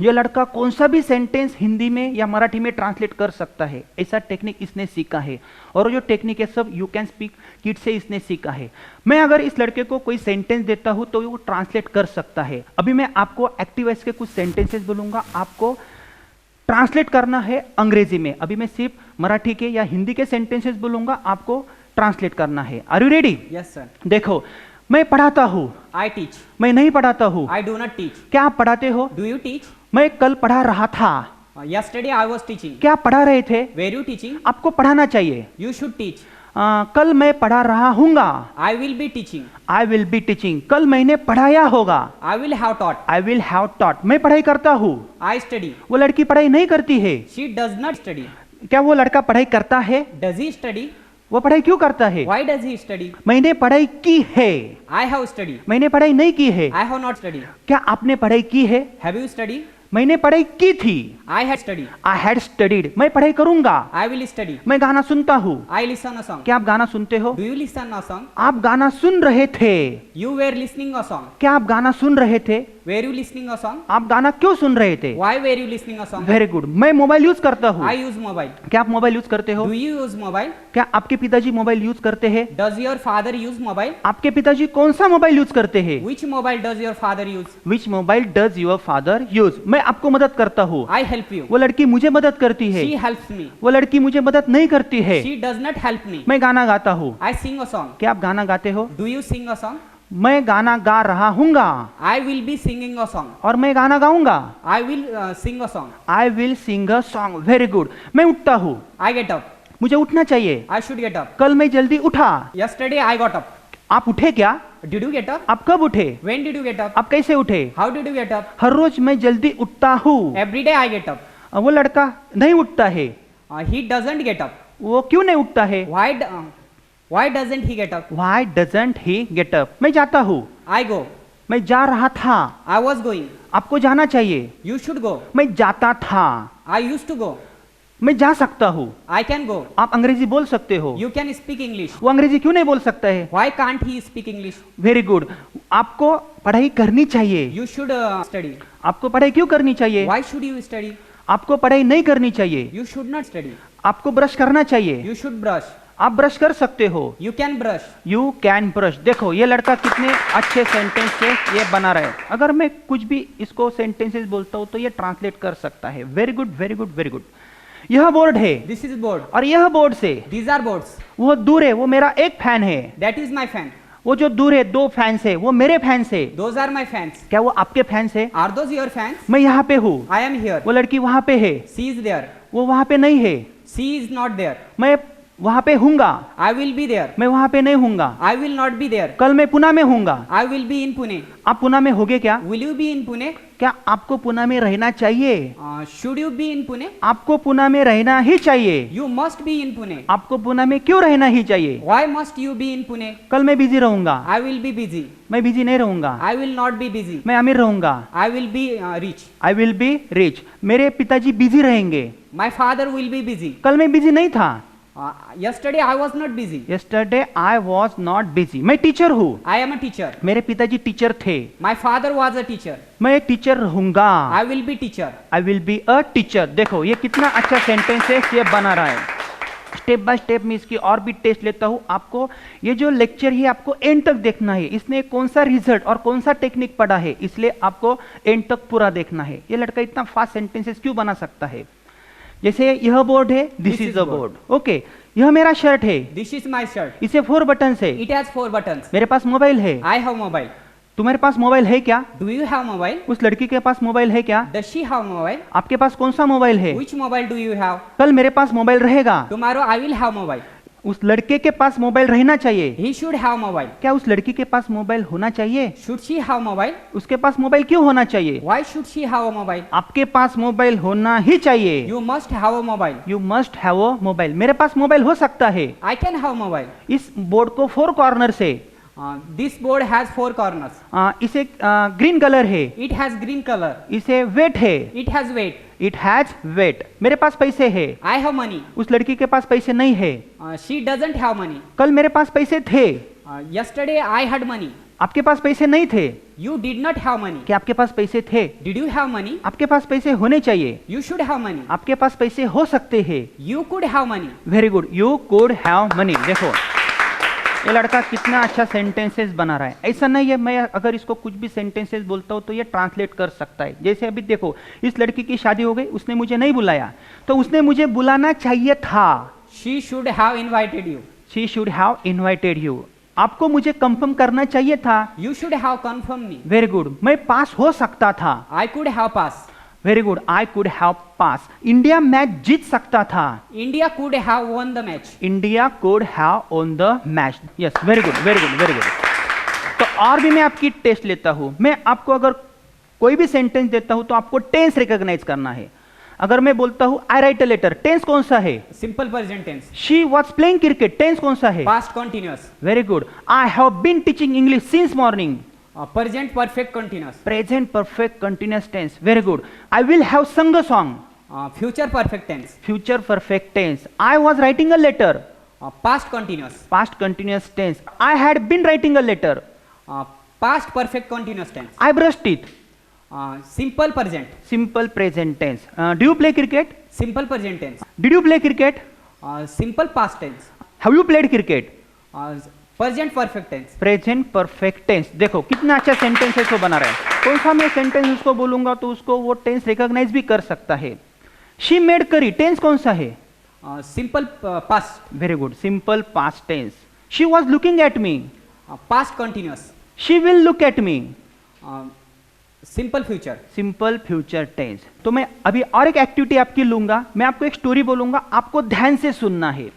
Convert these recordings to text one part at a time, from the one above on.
ये लड़का कौन सा भी सेंटेंस हिंदी में या मराठी में ट्रांसलेट कर सकता है, ऐसा टेक्निक इसने सीखा है। और जो टेक्निक है सब यू कैन स्पीक किड से इसने सीखा है। मैं अगर इस लड़के को कोई सेंटेंस देता हूं तो वो ट्रांसलेट कर सकता है। अभी मैं आपको एक्टिव वॉइस के कुछ सेंटेंसेस बोलूंगा, आपको ट्रांसलेट करना है अंग्रेजी में। अभी मैं सिर्फ मराठी के या हिंदी के सेंटेंसेस बोलूंगा, आपको ट्रांसलेट करना है। Are you ready? Yes sir. देखो, मैं पढ़ाता हूँ। I teach. मैं नहीं पढ़ाता हूँ। I do not teach. क्या आप पढ़ाते हो? Do you teach? मैं कल पढ़ा रहा था। yesterday I was teaching. क्या आप पढ़ा रहे थे? Were you teaching? आपको पढ़ाना चाहिए। You should teach. कल मैं पढ़ा रहा हूँगा। I will be teaching. I will be teaching. कल मैंने पढ़ाया होगा। I will have taught. I will have taught. मैं पढ़ाई करता हूँ। I study. वो लड़की पढ़ाई नहीं करती है। She does not study. क्या वो लड़का पढ़ाई करता है? Does he study? वो पढ़ाई क्यों करता है? Why does he study? मैंने पढ़ाई की है। I have studied. मैंने पढ़ाई नहीं की है। I have not studied. क्या आपने पढ़ाई की है? Have you studied? मैंने पढ़ाई की थी। I had studied. I had studied. मैं पढ़ाई करूंगा। I will study. मैं गाना सुनता हूँ। I listen a song. क्या आप गाना सुनते हो? Do you listen a song? आप गाना सुन रहे थे। You were listening a song. क्या आप गाना सुन रहे थे? Were you listening a song? आप गाना क्यों सुन रहे थे? Why were you listening a song? Very good. मैं मोबाइल यूज करता हूँ। I use mobile. क्या आप मोबाइल यूज करते हो? Do you use mobile? क्या आपके पिताजी मोबाइल यूज करते हैं? Does your father use mobile? आपके पिताजी कौन सा मोबाइल यूज करते हैं? Which mobile does your father use? Which mobile does your father use? मैं आपको मदद करता हूँ। I help you. वो लड़की मुझे मदद करती है। She helps me. वो लड़की मुझे मदद नहीं करती है। She does not help me. मैं गाना गाता हूँ। I sing a song. क्या आप गाना गाते हो? Do you sing a song? मैं गाना गा रहा हूँगा। I will be singing a song. और मैं गाना गाऊंगा। I will sing a song. I will sing a song. Very good. मैं उठता हूँ। I get up. मुझे उठना चाहिए। I should get up. कल मैं जल्दी उठा। Yesterday I got up. आप उठे क्या? Did you get up? आप कब उठे? When did you get up? आप कैसे उठे? How did you get up? हर रोज मैं जल्दी उठता हूँ। Every day I get up. वो लड़का नहीं उठता है। He doesn't get up. वो क्यों नहीं उठता है? Why doesn't he get up? Why doesn't he get up? मैं जाता हूँ। I go. मैं जा रहा था। I was going. आपको जाना चाहिए। You should go. मैं जाता था। I used to go. मैं जा सकता हूँ। I can go. आप अंग्रेजी बोल सकते हो। You can speak English. वो अंग्रेजी क्यों नहीं बोल सकता है? Why can't he speak English? Very good. आपको पढ़ाई करनी चाहिए। You should study. आपको पढ़ाई क्यों करनी चाहिए? Why should you study? आपको पढ़ाई नहीं करनी चाहिए। You should not study. आपको ब्रश करना चाहिए। You should brush. आप ब्रश कर सकते हो। You can brush. You can brush. देखो ये लड़का कितने अच्छे सेंटेंस से ये बना रहा है। अगर मैं कुछ भी इसको सेंटेंसेस बोलता हूँ तो ये ट्रांसलेट कर सकता है। Very good, very good, very good. यह बोर्ड है। This is board. और यह बोर्ड से These are boards. वो दूर है, वो मेरा एक फैन है। That is my fan. वो जो दूर है दो फैंस है, वो मेरे फैंस है। Those are my fans. क्या वो आपके फैंस है? Are those your fans? मैं यहाँ पे हूँ। I am here. वो लड़की वहाँ पे है। She is there. वो वहाँ पे नहीं है। She is not there. मैं वहाँ पे हूँगा। I will be there. मैं वहाँ पे नहीं हूँगा। I will not be there. कल मैं पुणे में हूँगा। I will be in Pune. आप पुणे में होगे क्या? Will you be in Pune? क्या आपको पुणे में रहना चाहिए? Should you be in Pune? आपको पुणे में रहना ही चाहिए। You must be in Pune. आपको पुणे में क्यों रहना ही चाहिए? Why must you be in Pune? कल मैं बिजी रहूंगा। I will be busy. मैं बिजी नहीं रहूंगा। I will not be busy. मैं अमीर रहूंगा। I will be rich. I will be rich. मेरे पिताजी बिजी रहेंगे। My father will be busy. कल मैं बिजी नहीं था। Yesterday I was not busy. Yesterday I was not busy. मैं टीचर हूँ। I am a teacher. मेरे पिताजी टीचर थे। My father was a teacher. मैं एक टीचर रहूंगा। I will be teacher. I will be a teacher. देखो ये कितना अच्छा सेंटेंस है, ये बना रहा है। स्टेप बाय स्टेप मैं इसकी और भी टेस्ट लेता हूँ। आपको ये जो लेक्चर है आपको एंड तक देखना है। इसने कौन सा रिजल्ट और कौन सा टेक्निक पढ़ा है, इसलिए आपको एंड तक पूरा देखना है। ये लड़का इतना फास्ट सेंटेंसेस क्यों बना सकता है? जैसे यह बोर्ड है, this is a board. Okay, यह मेरा शर्ट है, This is my shirt. इसे 4 बटन्स है। It has 4 buttons. मेरे पास मोबाइल है। I have mobile. तुम्हारे पास मोबाइल है क्या? Do you have mobile? उस लड़की के पास मोबाइल है क्या? Does she have mobile? आपके पास कौन सा मोबाइल है? Which mobile do you have? कल मेरे पास मोबाइल रहेगा। Tomorrow I will have mobile. उस लड़के के पास मोबाइल रहना चाहिए। He should have mobile. क्या उस लड़की के पास मोबाइल होना चाहिए? Should she have mobile? उसके पास मोबाइल क्यों होना चाहिए? Why should she have a mobile? आपके पास मोबाइल होना ही चाहिए। You must have a mobile. You must have a mobile. मेरे पास मोबाइल हो सकता है। I can have mobile. इस बोर्ड को 4 कॉर्नर से This board has 4 corners. इसे ग्रीन कलर है। It has green color. इसे वेट है। It has weight. It has weight. मेरे पास पैसे है। I have money. उस लड़की के पास पैसे नहीं है। She doesn't have money. कल मेरे पास पैसे थे। Yesterday I had money. आपके पास पैसे नहीं थे। You did not have money. कि आपके पास पैसे थे? Did you have money? आपके पास पैसे होने चाहिए. You should have money. आपके पास पैसे हो सकते हैं. You could have money. Very good. You could have money. देखो ये लड़का कितना अच्छा सेंटेंसेस बना रहा है. ऐसा नहीं है मैं अगर इसको कुछ भी सेंटेंसेस बोलता हूँ तो ये ट्रांसलेट कर सकता है. जैसे अभी देखो इस लड़की की शादी हो गई, उसने मुझे नहीं बुलाया, तो उसने मुझे बुलाना चाहिए था. She should have invited you. She should have invited you. आपको मुझे कंफर्म करना चाहिए था. You should have confirmed me. Very good. मैं पास हो सकता था. I could have passed. Very good. I could have pass. India मैच जीत सकता था. India could have won the match. India could have won the match. Yes, very good very good very good. तो और भी मैं आपकी टेस्ट लेता हूं. मैं आपको अगर कोई भी सेंटेंस देता हूं तो आपको टेंस रिकॉग्नाइज करना है. अगर मैं बोलता हूं I write a letter, tense कौन सा है? Simple present tense. She was playing cricket, tense कौन सा है? Past continuous. Very good. I have been teaching English since morning. Present perfect continuous. Present perfect continuous tense. Very good. I will have sung a song. Future perfect tense. Future perfect tense. I was writing a letter. Past continuous. Past continuous tense. I had been writing a letter. Past perfect continuous tense. I brushed it. Simple present. Simple present tense. Do you play cricket? Simple present tense. Did you play cricket? Simple past tense. Have you played cricket? Present perfect tense. Present perfect tense. देखो कितना अच्छा sentence है, इसको बना रहा है. कौन सा मैं सेंटेंस उसको बोलूंगा तो उसको वो टेंस रिकॉग्नाइज भी कर सकता है. शी मेड करी, टेंस कौन सा है? Simple past. Very good. Simple past tense. She was looking at me. Past continuous. She will look at me. Simple future. Simple future tense. तो मैं अभी और एक एक्टिविटी आपकी लूंगा. मैं आपको एक स्टोरी बोलूंगा, आपको ध्यान से सुनना है.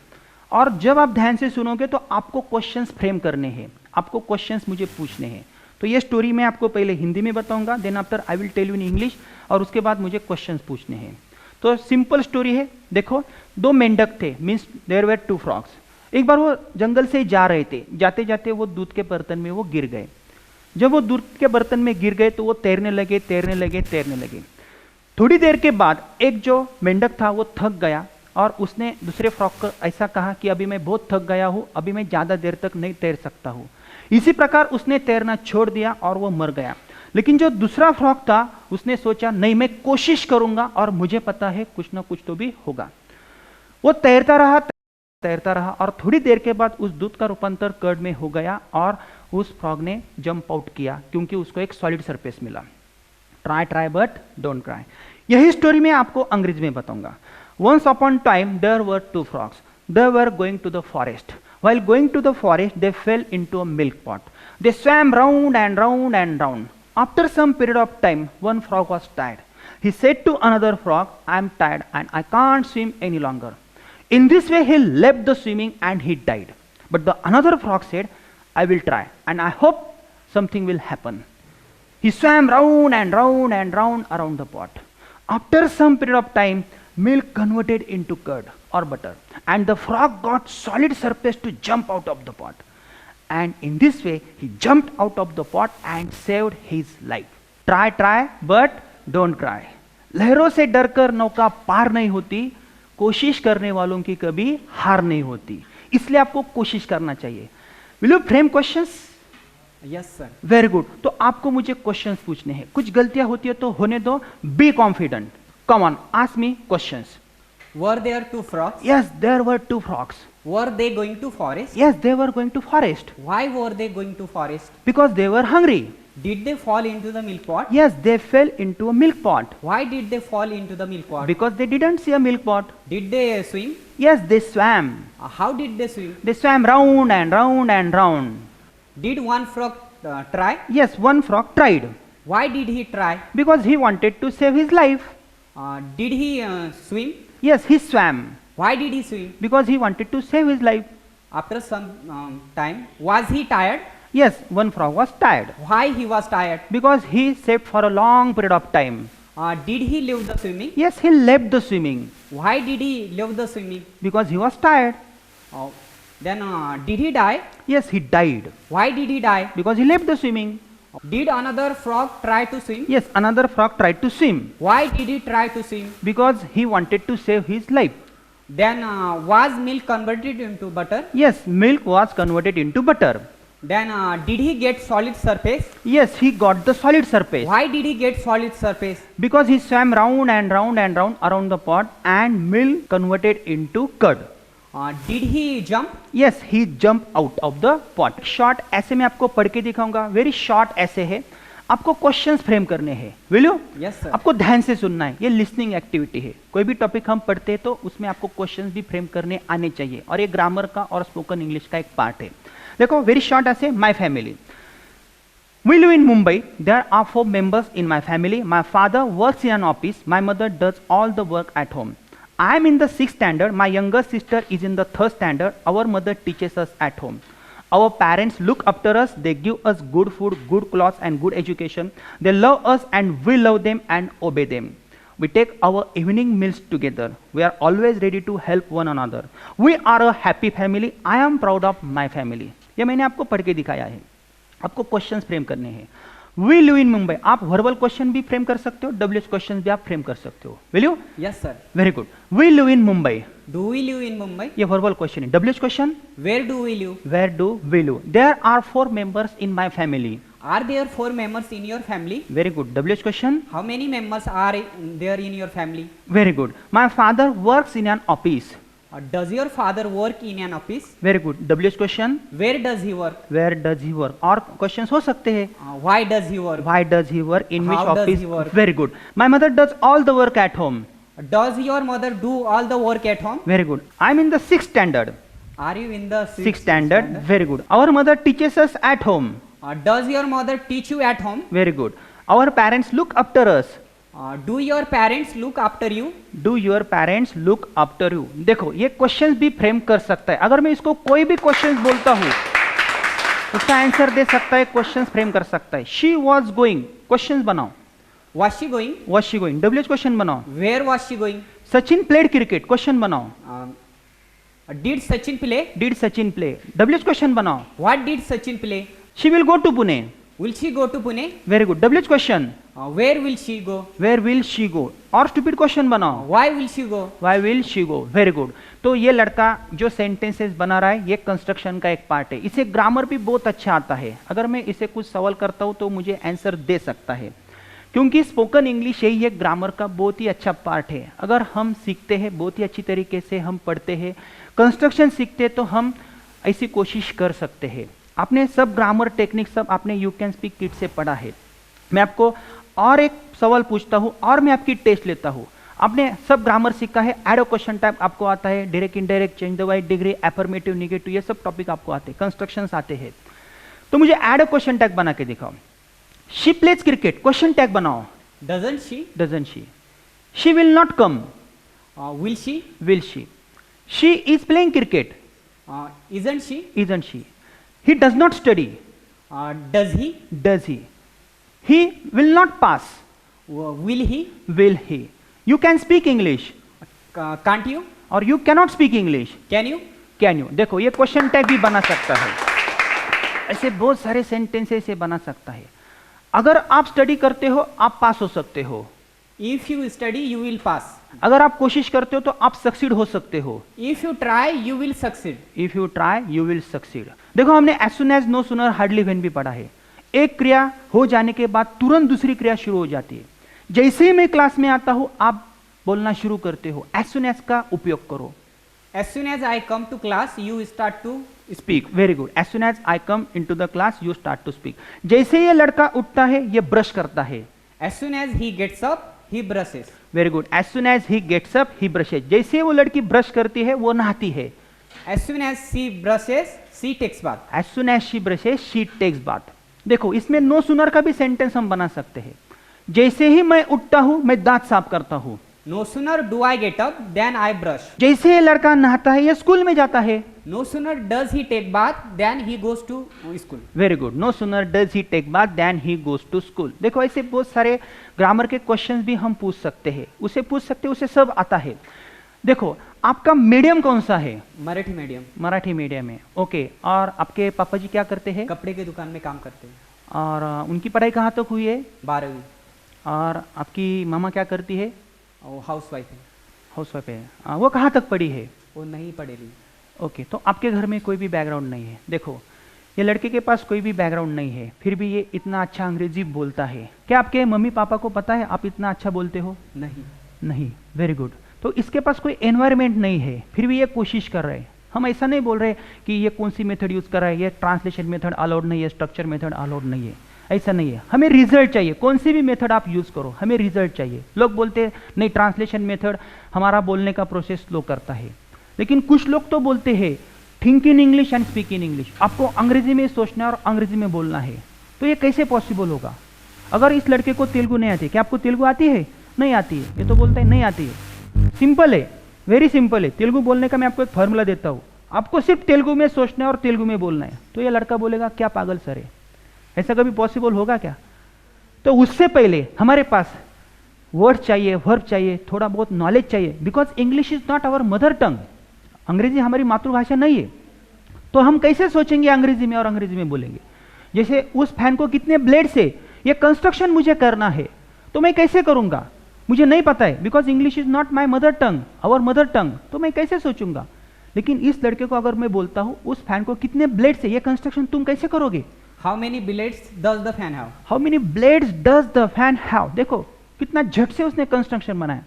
और जब आप ध्यान से सुनोगे तो आपको क्वेश्चंस फ्रेम करने हैं, आपको क्वेश्चंस मुझे पूछने हैं. तो ये स्टोरी मैं आपको पहले हिंदी में बताऊंगा, then after I will tell you in English, और उसके बाद मुझे क्वेश्चंस पूछने हैं. तो सिंपल स्टोरी है. देखो दो मेंढक थे, means there were two frogs. एक बार वो जंगल से जा रहे थे, जाते जाते वो दूध के बर्तन में वो गिर गए. जब वो दूध के बर्तन में गिर गए तो वो तैरने लगे तैरने लगे तैरने लगे. थोड़ी देर के बाद एक जो मेंढक था वो थक गया और उसने दूसरे फ्रॉग को ऐसा कहा कि अभी मैं बहुत थक गया हूँ, अभी मैं ज़्यादा देर तक नहीं तैर सकता हूँ. इसी प्रकार उसने तैरना छोड़ दिया और वो मर गया. लेकिन जो दूसरा फ्रॉग था उसने सोचा नहीं मैं कोशिश करूंगा और मुझे पता है कुछ ना कुछ तो भी होगा. वो तैरता रहा और थोड़ी देर के बाद उस दूध का रूपांतर कर्ड में हो गया और उस फ्रॉग ने जंप आउट किया क्योंकि उसको एक सॉलिड सरफेस मिला. Try try but don't cry. यही स्टोरी मैं आपको अंग्रेजी में बताऊंगा. Once upon a time there were two frogs. They were going to the forest. While going to the forest, they fell into a milk pot. They swam round and round and round. After some period of time, one frog was tired. He said to another frog, I am tired and I can't swim any longer. In this way, he left the swimming and he died. But the another frog said, I will try and I hope something will happen. He swam round and round and round around the pot. After some period of time, milk converted into curd or butter and the frog got solid surface to jump out of the pot. And in this way, he jumped out of the pot and saved his life. Try, try, but don't cry. लहरों से डरकर नौका पार नहीं होती, कोशिश करने वालों की कभी हार नहीं होती. इसलिए आपको कोशिश करना चाहिए. Will you frame questions? Yes, sir. Very good. तो आपको मुझे क्वेश्चंस पूछने हैं. कुछ गलतियां होती है तो होने दो. Be confident. Come on, ask me questions. Were there two frogs? Yes, there were two frogs. Were they going to forest? Yes, they were going to forest Why were they going to forest? because they were hungry. Did they fall into the milk pot? Yes, they fell into a milk pot Why did they fall into the milk pot? because they didn't see a milk pot. Did they swim? Yes, they swam. How did they swim? They swam round and round and round. Did one frog try? Yes, one frog tried Why did he try? because he wanted to save his life. Did he swim? Yes, he swam Why did he swim? because he wanted to save his life. After some time, was he tired? Yes, one frog was tired Why he was tired? because he slept for a long period of time. Did he leave the swimming? Yes, he left the swimming Why did he leave the swimming? because he was tired. Then did he die? Yes, he died Why did he die? because he left the swimming. Did another frog try to swim? Yes, another frog tried to swim Why did he try to swim? because he wanted to save his life. Then was milk converted into butter? Yes, milk was converted into butter. Then did he get solid surface? Yes, he got the solid surface. Why did he get solid surface? Because he swam round and round and round around the pot and milk converted into curd. Did he jump? Yes, he jumped out of the pot. Short ऐसे में आपको पढ़ के दिखाऊंगा, very short ऐसे है, आपको questions frame करने हैं, विल यू? Yes, sir. आपको ध्यान से सुनना है, ये लिसनिंग एक्टिविटी है। कोई भी टॉपिक हम पढ़ते हैं तो उसमें आपको क्वेश्चंस भी फ्रेम करने आने चाहिए, और ये ग्रामर का और स्पोकन इंग्लिश का एक पार्ट है। देखो वेरी शॉर्ट ऐसे, my family, we live in Mumbai. There are 4 members in my family. My father works in an office. My mother does all the work at home. I am in the 6th standard. My younger sister is in the 3rd standard. Our mother teaches us at home. Our parents look after us. They give us good food, good clothes, and good education. They love us and we love them and obey them. We take our evening meals together. We are always ready to help one another. We are a happy family. I am proud of my family. ये मैंने आपको पढ़ के दिखाया है। आपको questions frame करने हैं। वी लिव इन मुंबई, आप वर्बल क्वेश्चन भी फ्रेम कर सकते हो, डब्ल्यूएच क्वेश्चन भी आप फ्रेम कर सकते हो, will you? Yes, sir. Very good. We live in Mumbai, Do we live in Mumbai? ये वर्बल क्वेश्चन है। WH question, Where do we live? Where do we live? There are 4 members in my family. Are there 4 members in your family? Very good. WH question, How many members are there in your family? Very good. My father works in an office. Does your father work in an office? Very good. WH question, Where does he work? Where does he work? और questions हो सकते हैं, Why does he work? Why does he work, in which How does office? he work? Very good. My mother does all the work at home. Does your mother do all the work at home? Very good. I am in the 6th standard। Are you in the 6th standard, very good. Our mother teaches us at home. Does your mother teach you at home? Very good. Our parents look after us. Do your parents look after you? Do your parents look after you? देखो ये questions भी frame कर सकता है। अगर मैं इसको कोई भी क्वेश्चंस बोलता हूँ उसका आंसर दे सकता है, क्वेश्चंस फ्रेम कर सकता है। She was going, क्वेश्चंस बनाओ। Was she going? Was she going? WH question बनाओ। Where was she going? Sachin played cricket, question बनाओ। Did Sachin play? Did Sachin play? WH question बनाओ। What did Sachin play? She will go to Pune. Will she go to Pune? Very good. WH question, Where will she go? where will she go? और stupid question बनाओ। Why will she go? Why will she go? Very good. तो ये लड़का जो sentences बना रहा है ये कंस्ट्रक्शन का एक पार्ट है। इसे ग्रामर भी बहुत अच्छा आता है। अगर मैं इसे कुछ सवाल करता हूँ तो मुझे आंसर दे सकता है, क्योंकि स्पोकन इंग्लिश यही है, ग्रामर का बहुत ही अच्छा पार्ट है। अगर हम सीखते हैं, बहुत ही अच्छी तरीके से हम पढ़ते हैं, कंस्ट्रक्शन सीखते हैं, तो हम ऐसी कोशिश कर सकते हैं। आपने सब ग्रामर टेक्निक सब आपने यू कैन स्पीक किट से पढ़ा है। मैं आपको और एक सवाल पूछता हूँ और मैं आपकी टेस्ट लेता हूँ। आपने सब ग्रामर सीखा है, एड अ क्वेश्चन टाइप आपको आता है, direct indirect, change the word, degree, affirmative, negative, ये सब टॉपिक आपको आते हैं, कंस्ट्रक्शंस आते हैं। तो मुझे एड अ क्वेश्चन टैग बना के दिखाओ। She plays cricket, question tag बनाओ। Doesn't she? Doesn't she? She will not come. Will she? Will she? She is playing cricket. Isn't she? Isn't she? He does not study. Does he? Does he? He will not pass. Will he? Will he? You can speak English. Can't you? Or you cannot speak English. Can you? Can you? देखो ये question tag भी बना सकता है। ऐसे बहुत सारे sentences से बना सकता है। अगर आप स्टडी करते हो आप पास हो सकते हो। If you study, you will pass. अगर आप कोशिश करते हो तो आप सक्सीड हो सकते हो। If you try, you will succeed. If you try, you will succeed. देखो हमने as soon as, no sooner, hardly when भी पढ़ा है। एक क्रिया हो जाने के बाद तुरंत दूसरी क्रिया शुरू हो जाती है। जैसे ही मैं क्लास में आता हूँ आप बोलना शुरू करते हो। as soon as का उपयोग करो। As soon as I come to class, you start to speak, very good. as soon as I come into the class, you start to speak. जैसे ये लड़का उठता है ये ब्रश करता है। As soon as he gets up, he brushes. Very good. as soon as he gets up, he brushes. जैसे वो लड़की ब्रश करती है वो नहाती है। As soon as she brushes, she takes bath. as soon as she brushes, she takes bath. देखो इसमें no sooner का भी सेंटेंस हम बना सकते हैं। जैसे ही मैं उठता हूं मैं दांत साफ करता हूं। No sooner do I get up, than I brush. जैसे ये लड़का नहाता है ये स्कूल में जाता है। No sooner does he take bath, than he goes to school. Very good. No sooner does he take bath then he goes to school. देखो ऐसे बहुत सारे ग्रामर के क्वेश्चंस भी हम पूछ सकते हैं, उसे पूछ सकते हैं, उसे सब आता है। देखो आपका मीडियम कौन सा है? मराठी मीडियम। मराठी मीडियम है, ओके। और आपके पापा जी क्या करते हैं? कपड़े की दुकान में काम करते हैं। और उनकी पढ़ाई कहाँ तक हुई है? 12वीं। और आपकी मामा क्या करती है? वो हाउस वाइफ है। हाउस वाइफ है। वो कहाँ तक पढ़ी है? वो नहीं पढ़ेगी। ओके, तो आपके घर में कोई भी बैकग्राउंड नहीं है। देखो ये लड़के के पास कोई भी बैकग्राउंड नहीं है, फिर भी ये इतना अच्छा अंग्रेजी बोलता है। क्या आपके मम्मी पापा को पता है आप इतना अच्छा बोलते हो? नहीं। नहीं। Very good. तो इसके पास कोई एनवायरनमेंट नहीं है, फिर भी ये कोशिश कर रहे हैं। हम ऐसा नहीं बोल रहे कि ये कौन सी मेथड यूज कर रहा है, ये ट्रांसलेशन मेथड अलाउड नहीं है, स्ट्रक्चर मेथड अलाउड नहीं है, ऐसा नहीं है। हमें रिजल्ट चाहिए, कौन सी भी मेथड आप यूज करो, हमें रिजल्ट चाहिए। लोग बोलते हैं नहीं ट्रांसलेशन मेथड हमारा बोलने का प्रोसेस स्लो करता है, लेकिन कुछ लोग तो बोलते हैं think in English and speak in English, आपको अंग्रेजी में सोचना है और अंग्रेजी में बोलना है। तो ये कैसे पॉसिबल होगा? अगर इस लड़के को तेलुगु नहीं आती, क्या आपको तेलुगु आती है? नहीं आती है, ये तो बोलता है नहीं आती है। सिंपल है, वेरी सिंपल है। तेलुगु बोलने का मैं आपको एक फॉर्मूला देता हूँ, आपको सिर्फ तेलुगु में सोचना है और तेलुगु में बोलना है। तो ये लड़का बोलेगा क्या पागल सर है, ऐसा कभी पॉसिबल होगा क्या? तो उससे पहले हमारे पास वर्ड चाहिए, वर्ब चाहिए, थोड़ा बहुत नॉलेज चाहिए, because English is not our mother tongue. अंग्रेजी हमारी मातृभाषा नहीं है, तो हम कैसे सोचेंगे अंग्रेजी में और अंग्रेजी में बोलेंगे? जैसे उस फैन को कितने ब्लेड से ये कंस्ट्रक्शन मुझे करना है, तो मैं कैसे करूंगा? मुझे नहीं पता है, because English is not my mother tongue, our mother tongue, तो मैं कैसे सोचूंगा? लेकिन इस लड़के को अगर मैं बोलता हूं उस फैन को कितने ब्लेड से ये कंस्ट्रक्शन तुम कैसे करोगे? How many blades does the fan have? How many blades does the fan have? देखो कितना झट से उसने कंस्ट्रक्शन बनाया।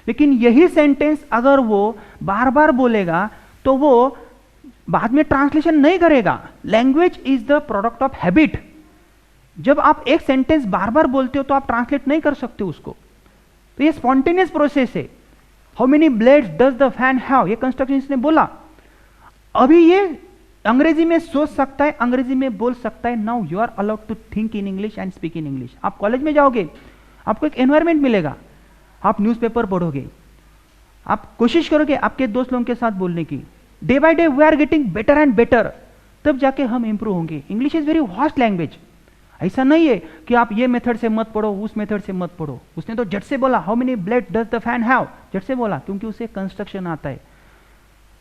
लेकिन यही सेंटेंस अगर वो बार बार बोलेगा तो वो बाद में ट्रांसलेशन नहीं करेगा। Language is the product of habit. जब आप एक सेंटेंस बार बार बोलते हो तो आप ट्रांसलेट नहीं कर सकते उसको, तो ये स्पॉन्टेनियस प्रोसेस है। How many blades does the fan have, ये कंस्ट्रक्शन इसने बोला। अभी ये अंग्रेजी में सोच सकता है, अंग्रेजी में बोल सकता है। Now you are allowed to think in English and speak in English. आप कॉलेज में जाओगे, आपको एक एनवायरमेंट मिलेगा, आप न्यूज़पेपर पढ़ोगे, आप कोशिश करोगे आपके दोस्त लोगों के साथ बोलने की। Day by day we are getting better and better, तब जाके हम इंप्रूव होंगे। English is very vast language. ऐसा नहीं है कि आप ये मेथड से मत पढ़ो, उस मेथड से मत पढ़ो। उसने तो झट से बोला how many blade does the fan have, झट से बोला, क्योंकि उसे कंस्ट्रक्शन आता है।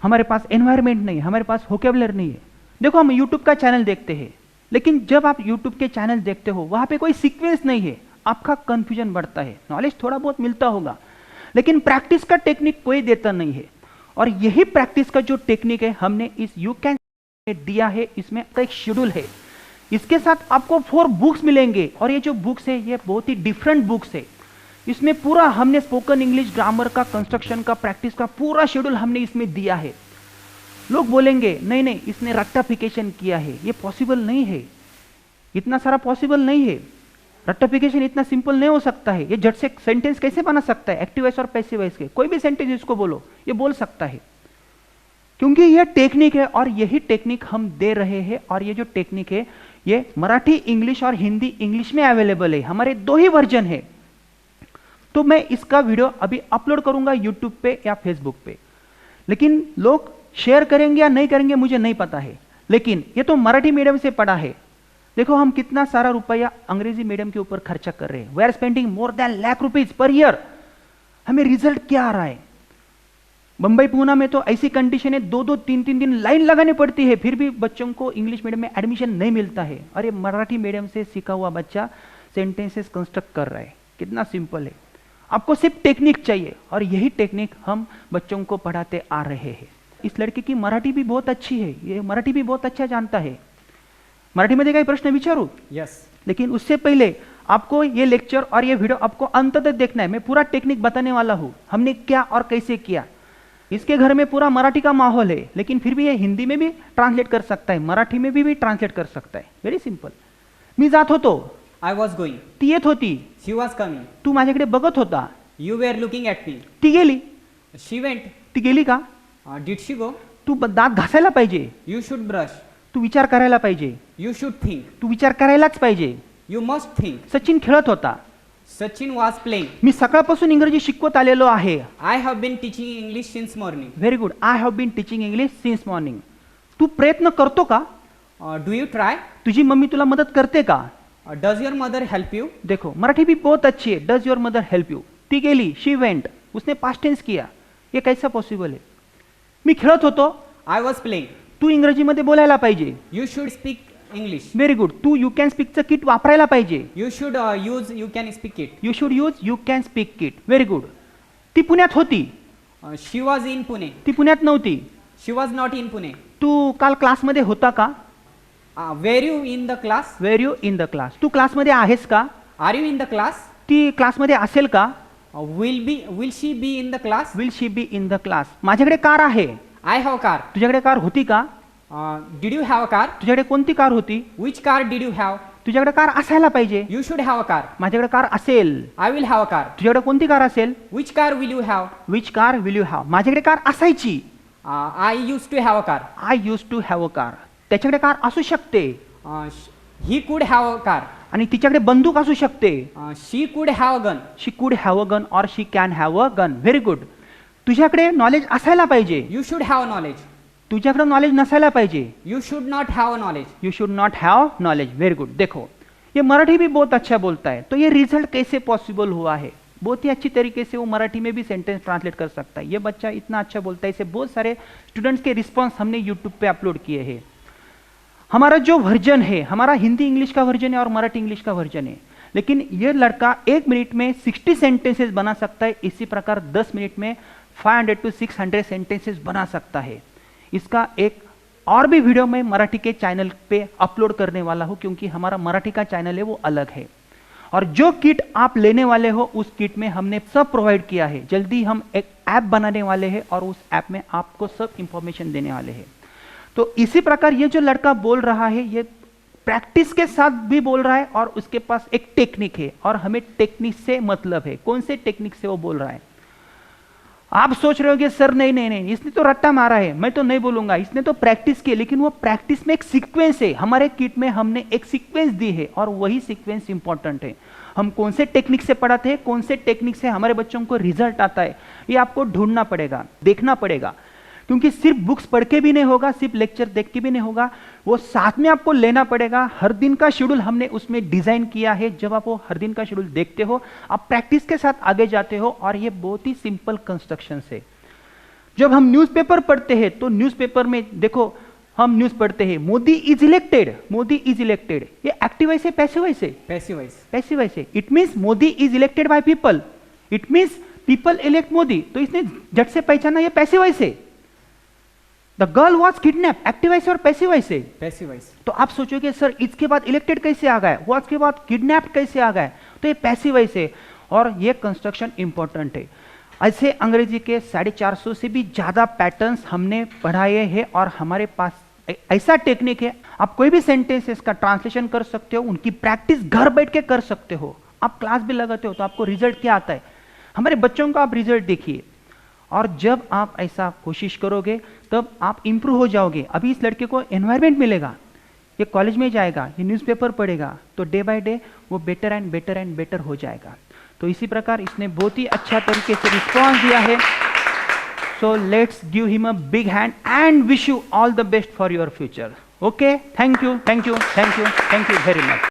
हमारे पास एनवायरमेंट नहीं है, हमारे पास वोकैबुलरी नहीं है। देखो हम यूट्यूब का चैनल देखते हैं, लेकिन जब आप यूट्यूब के चैनल देखते हो वहां पे कोई सीक्वेंस नहीं है, आपका कंफ्यूजन बढ़ता है। नॉलेज थोड़ा बहुत मिलता होगा, लेकिन प्रैक्टिस का टेक्निक कोई देता नहीं है। और यही प्रैक्टिस का जो टेक्निक है हमने इस यू कैन दिया है। इसमें एक शेड्यूल है, इसके साथ आपको 4 बुक्स मिलेंगे, और ये जो बुक्स है ये बहुत ही डिफरेंट बुक्स है। इसमें पूरा हमने स्पोकन इंग्लिश ग्रामर का, कंस्ट्रक्शन का, प्रैक्टिस का पूरा शेड्यूल हमने इसमें दिया है। लोग बोलेंगे नहीं नहीं इसने रेक्टिफिकेशन किया है, ये पॉसिबल नहीं है, इतना सारा पॉसिबल नहीं है। रेक्टिफिकेशन इतना सिंपल नहीं हो सकता है। ये झट से सेंटेंस कैसे बना सकता है? एक्टिव वॉइस और पैसिव वॉइस के कोई भी सेंटेंस इसको बोलो, ये बोल सकता है, क्योंकि ये टेक्निक है और यही टेक्निक हम दे रहे हैं। और ये जो टेक्निक है ये मराठी इंग्लिश और हिंदी इंग्लिश में अवेलेबल है, हमारे 2 ही वर्जन है। तो मैं इसका वीडियो अभी अपलोड करूंगा यूट्यूब पे या फेसबुक पे, लेकिन लोग शेयर करेंगे या नहीं करेंगे मुझे नहीं पता है। लेकिन ये तो मराठी मीडियम से पढ़ा है। देखो हम कितना सारा रुपया अंग्रेजी मीडियम के ऊपर खर्चा कर रहे हैं। We are spending more than lakh rupees per year. हमें रिजल्ट क्या आ रहा है? मुंबई पूना में तो ऐसी कंडीशन है 2-2 3-3 दिन लाइन लगानी पड़ती है, फिर भी बच्चों को इंग्लिश मीडियम में एडमिशन नहीं मिलता है। अरे मराठी मीडियम से सीखा हुआ बच्चा सेंटेंसेस कंस्ट्रक्ट कर रहा है, कितना सिंपल है। आपको सिर्फ टेक्निक चाहिए, और यही टेक्निक हम बच्चों को पढ़ाते आ रहे हैं। इस लड़के की मराठी भी बहुत अच्छी है, ये मराठी भी बहुत अच्छा जानता है। मराठीमध्ये काही प्रश्न विचारू? Yes. लेकिन उससे पहले आपको ये लेक्चर और ये वीडियो आपको अंत तक देखना है। मैं पूरा टेक्निक बताने वाला हूं, हमने क्या और कैसे किया। इसके घर में पूरा मराठी का माहौल है, लेकिन फिर भी ये हिंदी में भी ट्रांसलेट कर सकता है, मराठी में भी ट्रांसलेट कर सकता है। Very simple. मी जात होतो, I was going. ती येत होती, She was coming. तू माझ्याकडे बघत होता, You were looking at me. ती गेली, She went. ती गेली का? Did she go? तू दात घासायला पाहिजे, You should brush. तू विचार करायला पाहिजे, You should think. तू विचार करायलाच पाहिजे. You must think. सचिन खेळत होता, Sachin was playing. मी सकाळपासून इंग्रजी शिकवत आलेलो आहे. I have been teaching English since morning. Very good. I have been teaching English since morning. तू प्रयत्न करतो का? Do you try? तुझी मम्मी तुला मदत करते का? Does your mother help you? देखो मराठी भी बहुत अच्छी है. Does your mother help you? ती गेली, शी वेंट, उसने पास्ट टेंस किया, ये कैसा पॉसिबल है? मी खेळत होतो, I was playing. तू इंग्रजीमध्ये बोलायला पाहिजे. You should speak English. Very good. तू यू कॅन स्पीकचं किट वापरायला पाहिजे. You should use you can speak it. You should use you can speak kit. Very good. ती पुण्यात होती, She was in Pune. ती पुण्यात नव्हती. She was not in Pune. तू काल क्लासमध्ये होता का? Were you in the class? Where you in the class. तू क्लासमध्ये आहेस का? Are you in the class? ती क्लासमध्ये असेल का? Will she be in the class? Will she be in the class. माझ्याकडे कार आहे. I have a car. तुझ्याकडे कार होती का? Did you have a car? तुझ्याकडे कोणती कार होती? Which car did you have? तुझ्याकडे कार असायला पाहिजे. You should have a car. माझ्याकडे कार असेल. I will have a car. तुझ्याकडे कोणती कार असेल? Which car will you have? Which car will you have. माझ्याकडे कार असायची. I used to have a car. I use to have a car. त्याच्याकडे car असू शकते He could have a car. आणि तिच्याकडे बंदूक असू शकते. She could have a gun. She could have a gun or she can have a gun. Very good. तुझ्याकडे knowledge असायला पाहिजे. You should have knowledge. तुझ्याकडे नॉलेज नसायला पाहिजे. You should not have knowledge. You should not have knowledge. Very good. देखो ये मराठी भी बहुत अच्छा बोलता है, तो ये रिजल्ट कैसे पॉसिबल हुआ है? बहुत ही अच्छी तरीके से वो मराठी में भी सेंटेंस ट्रांसलेट कर सकता है. ये बच्चा इतना अच्छा बोलता है. इसे बहुत सारे स्टूडेंट्स के रिस्पॉन्स हमने यूट्यूब पे अपलोड किए हैं. हमारा जो वर्जन है, हमारा हिंदी इंग्लिश का वर्जन है और मराठी इंग्लिश का वर्जन है, लेकिन ये लड़का 1 मिनट में 60 सेंटेंसेस बना सकता है. इसी प्रकार 10 मिनट में 500 to 600 सेंटेंसेस बना सकता है. इसका एक और भी वीडियो मैं मराठी के चैनल पे अपलोड करने वाला हूं, क्योंकि हमारा मराठी का चैनल है वो अलग है. और जो किट आप लेने वाले हो उस किट में हमने सब प्रोवाइड किया है. जल्दी हम एक ऐप बनाने वाले हैं और उस ऐप में आपको सब इंफॉर्मेशन देने वाले हैं. तो इसी प्रकार ये जो लड़का बोल रहा है, ये प्रैक्टिस के साथ भी बोल रहा है और उसके पास एक टेक्निक है, और हमें टेक्निक से मतलब है. कौन से टेक्निक से वो बोल रहा है? आप सोच रहे हो कि सर नहीं, इसने तो रट्टा मारा है, मैं तो नहीं बोलूंगा, इसने तो प्रैक्टिस की. लेकिन वो प्रैक्टिस में एक सीक्वेंस है. हमारे किट में हमने एक सीक्वेंस दी है और वही सीक्वेंस इंपॉर्टेंट है. हम कौन से टेक्निक से पढ़ाते हैं, कौन से टेक्निक से हमारे बच्चों को रिजल्ट आता है, ये आपको ढूंढना पड़ेगा, देखना पड़ेगा. क्योंकि सिर्फ बुक्स पढ़ के भी नहीं होगा, सिर्फ लेक्चर देख के भी नहीं होगा, वो साथ में आपको लेना पड़ेगा. हर दिन का शेड्यूल हमने उसमें डिजाइन किया है. जब आप वो हर दिन का शेड्यूल देखते हो, आप प्रैक्टिस के साथ आगे जाते हो. और ये बहुत ही सिंपल कंस्ट्रक्शन है. जब हम न्यूज़पेपर पढ़ते हैं तो न्यूज़पेपर में देखो, हम न्यूज़ पढ़ते हैं, Modi is elected, Modi is elected. ये एक्टिव वॉइस है, पैसिव वॉइस है? Passive voice. पैसिव वॉइस है. It means Modi is elected by people. It means people elect Modi. तो इसने झट से पहचाना ये पैसिव वॉइस है. The girl was kidnap, active voice और पैसिव वॉइस है. Passive voice. तो आप सोचोगे सर इसके बाद इलेक्टेड कैसे आ गया, वॉज के बाद किडनैप कैसे आ गया? तो ये पैसिव वॉइस है और ये कंस्ट्रक्शन इंपॉर्टेंट है. ऐसे अंग्रेजी के 450 से भी ज्यादा पैटर्न्स हमने पढ़ाए हैं और हमारे पास ऐसा टेक्निक है. आप कोई भी सेंटेंसेस का ट्रांसलेशन कर सकते हो, उनकी प्रैक्टिस घर बैठ के कर सकते हो. आप क्लास भी लगाते हो तो आपको रिजल्ट क्या आता है? हमारे बच्चों का आप रिजल्ट देखिए. और जब आप ऐसा कोशिश करोगे तब आप इंप्रूव हो जाओगे. अभी इस लड़के को एनवायरनमेंट मिलेगा, ये कॉलेज में जाएगा, ये न्यूज़पेपर पढ़ेगा, तो डे बाय डे वो better and better and better हो जाएगा. तो इसी प्रकार इसने बहुत ही अच्छा तरीके से रिस्पॉन्स दिया है. So let's give him a big hand and wish you all the best for your future. Okay, thank you very much.